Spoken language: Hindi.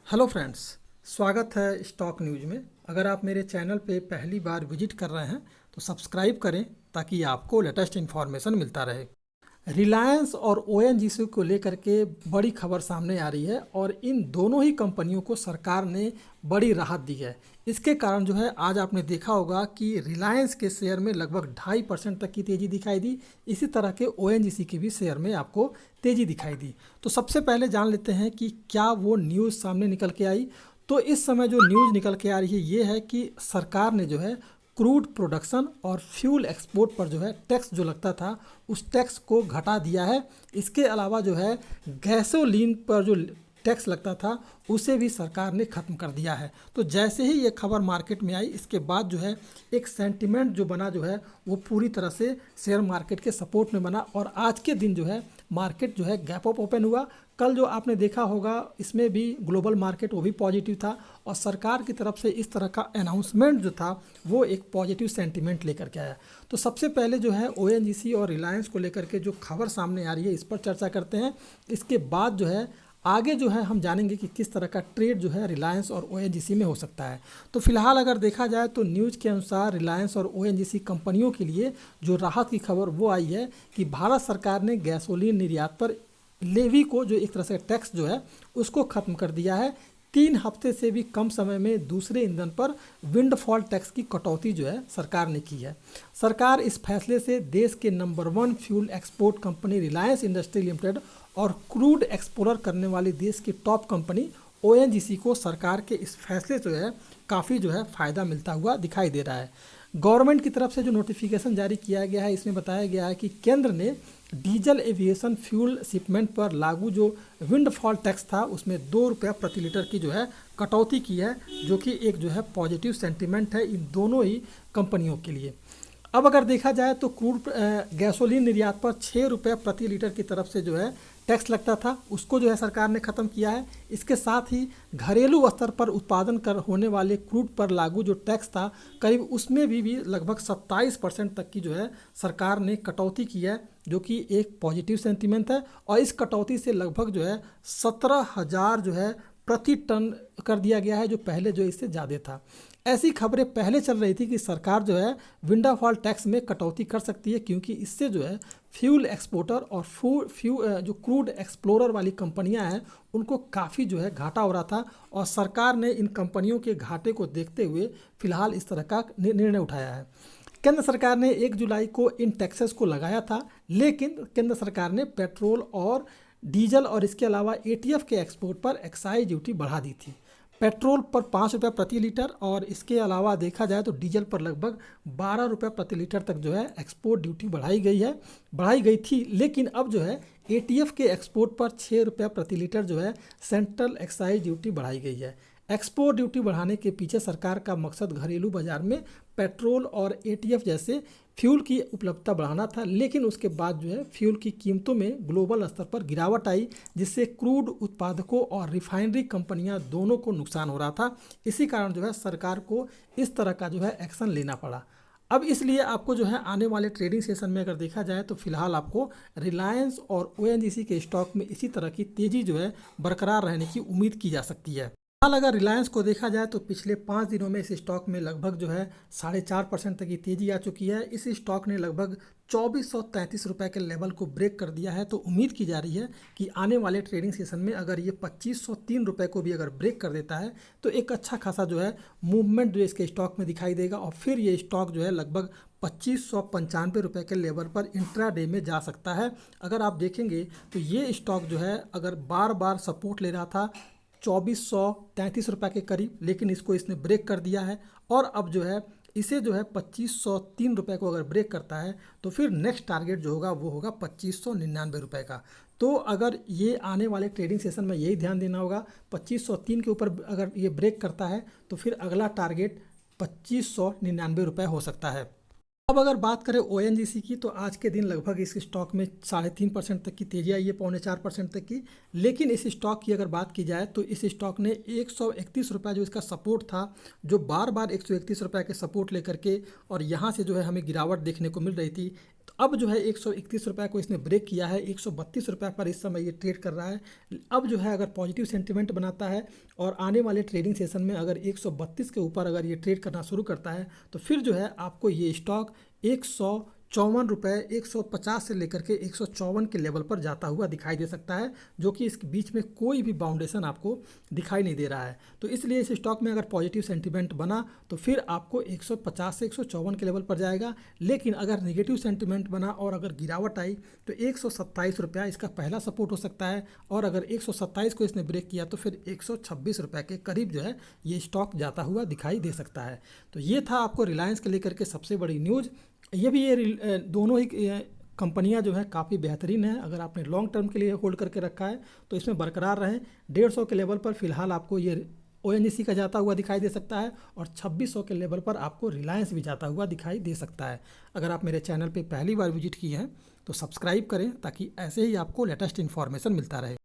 हेलो फ्रेंड्स, स्वागत है स्टॉक न्यूज़ में। अगर आप मेरे चैनल पे पहली बार विजिट कर रहे हैं तो सब्सक्राइब करें ताकि आपको लेटेस्ट इन्फॉर्मेशन मिलता रहे। रिलायंस और ओएनजीसी को लेकर के बड़ी खबर सामने आ रही है और इन दोनों ही कंपनियों को सरकार ने बड़ी राहत दी है। इसके कारण जो है आज आपने देखा होगा कि रिलायंस के शेयर में लगभग 2.5% तक की तेज़ी दिखाई दी। इसी तरह के ओएनजीसी के भी शेयर में आपको तेज़ी दिखाई दी। तो सबसे पहले जान लेते हैं कि क्या वो न्यूज़ सामने निकल के आई। तो इस समय जो न्यूज़ निकल के आ रही है ये है कि सरकार ने जो है क्रूड प्रोडक्शन और फ्यूल एक्सपोर्ट पर जो है टैक्स जो लगता था उस टैक्स को घटा दिया है। इसके अलावा जो है गैसोलीन पर जो टैक्स लगता था उसे भी सरकार ने ख़त्म कर दिया है। तो जैसे ही ये खबर मार्केट में आई इसके बाद जो है एक सेंटिमेंट जो बना जो है वो पूरी तरह से शेयर मार्केट के सपोर्ट में बना और आज के दिन जो है मार्केट जो है गैप अप ओपन हुआ। कल जो आपने देखा होगा इसमें भी ग्लोबल मार्केट वो भी पॉजिटिव था और सरकार की तरफ से इस तरह का अनाउंसमेंट जो था वो एक पॉजिटिव सेंटिमेंट लेकर के आया। तो सबसे पहले जो है ओएनजीसी और रिलायंस को लेकर के जो खबर सामने आ रही है इस पर चर्चा करते हैं। इसके बाद जो है आगे जो है हम जानेंगे कि किस तरह का ट्रेड जो है रिलायंस और ओएनजीसी में हो सकता है। तो फिलहाल अगर देखा जाए तो न्यूज़ के अनुसार रिलायंस और ओएनजीसी कंपनियों के लिए जो राहत की खबर वो आई है कि भारत सरकार ने गैसोलीन निर्यात पर लेवी को जो एक तरह से टैक्स जो है उसको ख़त्म कर दिया है। 3 हफ्ते से भी कम समय में दूसरे ईंधन पर विंडफॉल टैक्स की कटौती जो है सरकार ने की है। सरकार इस फैसले से देश के number 1 fuel export company Reliance industry limited और क्रूड एक्सप्लोरर करने वाली देश की टॉप कंपनी ओएनजीसी को सरकार के इस फैसले से जो है काफ़ी जो है फ़ायदा मिलता हुआ दिखाई दे रहा है। गवर्नमेंट की तरफ से जो नोटिफिकेशन जारी किया गया है इसमें बताया गया है कि केंद्र ने डीजल एविएशन फ्यूल शिपमेंट पर लागू जो विंडफॉल टैक्स था उसमें ₹2 प्रति लीटर की जो है कटौती की है, जो कि एक जो है पॉजिटिव सेंटीमेंट है इन दोनों ही कंपनियों के लिए। अब अगर देखा जाए तो क्रूड गैसोलीन निर्यात पर ₹6 प्रति लीटर की तरफ से जो है टैक्स लगता था उसको जो है सरकार ने ख़त्म किया है। इसके साथ ही घरेलू स्तर पर उत्पादन कर होने वाले क्रूड पर लागू जो टैक्स था करीब उसमें भी लगभग 27% तक की जो है सरकार ने कटौती की है, जो कि एक पॉजिटिव सेंटीमेंट है। और इस कटौती से लगभग जो है 17,000 जो है प्रति टन कर दिया गया है, जो पहले जो इससे ज़्यादा था। ऐसी खबरें पहले चल रही थी कि सरकार जो है विंडफॉल टैक्स में कटौती कर सकती है, क्योंकि इससे जो है फ्यूल एक्सपोर्टर और जो क्रूड एक्सप्लोरर वाली कंपनियां हैं उनको काफ़ी जो है घाटा हो रहा था। और सरकार ने इन कंपनियों के घाटे को देखते हुए फिलहाल इस तरह का निर्णय उठाया है। केंद्र सरकार ने 1 जुलाई को इन टैक्सेस को लगाया था, लेकिन केंद्र सरकार ने पेट्रोल और डीजल और इसके अलावा एटीएफ के एक्सपोर्ट पर एक्साइज ड्यूटी बढ़ा दी थी। पेट्रोल पर ₹5 प्रति लीटर और इसके अलावा देखा जाए तो डीजल पर लगभग ₹12 प्रति लीटर तक जो है एक्सपोर्ट ड्यूटी बढ़ाई गई थी। लेकिन अब जो है एटीएफ के एक्सपोर्ट पर ₹6 प्रति लीटर जो है सेंट्रल एक्साइज ड्यूटी बढ़ाई गई है। एक्सपोर्ट ड्यूटी बढ़ाने के पीछे सरकार का मकसद घरेलू बाजार में पेट्रोल और एटीएफ जैसे फ्यूल की उपलब्धता बढ़ाना था, लेकिन उसके बाद जो है फ्यूल की कीमतों में ग्लोबल स्तर पर गिरावट आई, जिससे क्रूड उत्पादकों और रिफाइनरी कंपनियां दोनों को नुकसान हो रहा था। इसी कारण जो है सरकार को इस तरह का जो है एक्शन लेना पड़ा। अब इसलिए आपको जो है आने वाले ट्रेडिंग सेशन में अगर देखा जाए तो फिलहाल आपको रिलायंस और ओएनजीसी के स्टॉक में इसी तरह की तेज़ी जो है बरकरार रहने की उम्मीद की जा सकती है। हाल अगर रिलायंस को देखा जाए तो पिछले 5 दिनों में इस स्टॉक में लगभग जो है 4.5% तक की तेज़ी आ चुकी है। इस स्टॉक ने लगभग ₹2433 के लेवल को ब्रेक कर दिया है। तो उम्मीद की जा रही है कि आने वाले ट्रेडिंग सेशन में अगर ये ₹2503 को भी अगर ब्रेक कर देता है तो एक अच्छा खासा जो है मूवमेंट जो इसके स्टॉक में दिखाई देगा और फिर ये स्टॉक जो है लगभग ₹2595 के लेवल पर इंट्राडे में जा सकता है। अगर आप देखेंगे तो ये स्टॉक जो है अगर बार बार सपोर्ट ले रहा था ₹2433 के करीब, लेकिन इसको इसने ब्रेक कर दिया है और अब जो है इसे जो है ₹2503 को अगर ब्रेक करता है तो फिर नेक्स्ट टारगेट जो होगा वो होगा ₹2599 का। तो अगर ये आने वाले ट्रेडिंग सेशन में यही ध्यान देना होगा, 2503 के ऊपर अगर ये ब्रेक करता है तो फिर अगला टारगेट ₹2599 हो सकता है। अब अगर बात करें ओएनजीसी की तो आज के दिन लगभग इस स्टॉक में 3.5% तक की तेजी आई है, 3.25% तक की। लेकिन इस स्टॉक की अगर बात की जाए तो इस स्टॉक ने ₹131 जो इसका सपोर्ट था, जो बार बार ₹131 के सपोर्ट लेकर के और यहाँ से जो है हमें गिरावट देखने को मिल रही थी, तो अब जो है 131 रुपये को इसने ब्रेक किया है, 132 रुपये पर इस समय ये ट्रेड कर रहा है। अब जो है अगर पॉजिटिव सेंटिमेंट बनाता है और आने वाले ट्रेडिंग सेशन में अगर 132 के ऊपर अगर ये ट्रेड करना शुरू करता है तो फिर जो है आपको ये स्टॉक 154 रुपये 150 से लेकर के 154 के लेवल पर जाता हुआ दिखाई दे सकता है, जो कि इसके बीच में कोई भी बाउंडेशन आपको दिखाई नहीं दे रहा है। तो इसलिए इस स्टॉक में अगर पॉजिटिव सेंटिमेंट बना तो फिर आपको 150 से 154 के लेवल पर जाएगा, लेकिन अगर नेगेटिव सेंटिमेंट बना और अगर गिरावट आई तो 127 रुपया इसका पहला सपोर्ट हो सकता है, और अगर 127 को इसने ब्रेक किया तो फिर 126 रुपये के करीब जो है ये स्टॉक जाता हुआ दिखाई दे सकता है। तो ये था आपको रिलायंस के लेकर के सबसे बड़ी न्यूज़। ये भी ये दोनों ही कंपनियां जो है काफ़ी बेहतरीन है। अगर आपने लॉन्ग टर्म के लिए होल्ड करके रखा है तो इसमें बरकरार रहें। 150 के लेवल पर फिलहाल आपको ये ONGC का जाता हुआ दिखाई दे सकता है, और 2600 के लेवल पर आपको रिलायंस भी जाता हुआ दिखाई दे सकता है। अगर आप मेरे चैनल पे पहली बार विजिट किए हैं तो सब्सक्राइब करें ताकि ऐसे ही आपको लेटेस्ट इन्फॉर्मेशन मिलता रहे।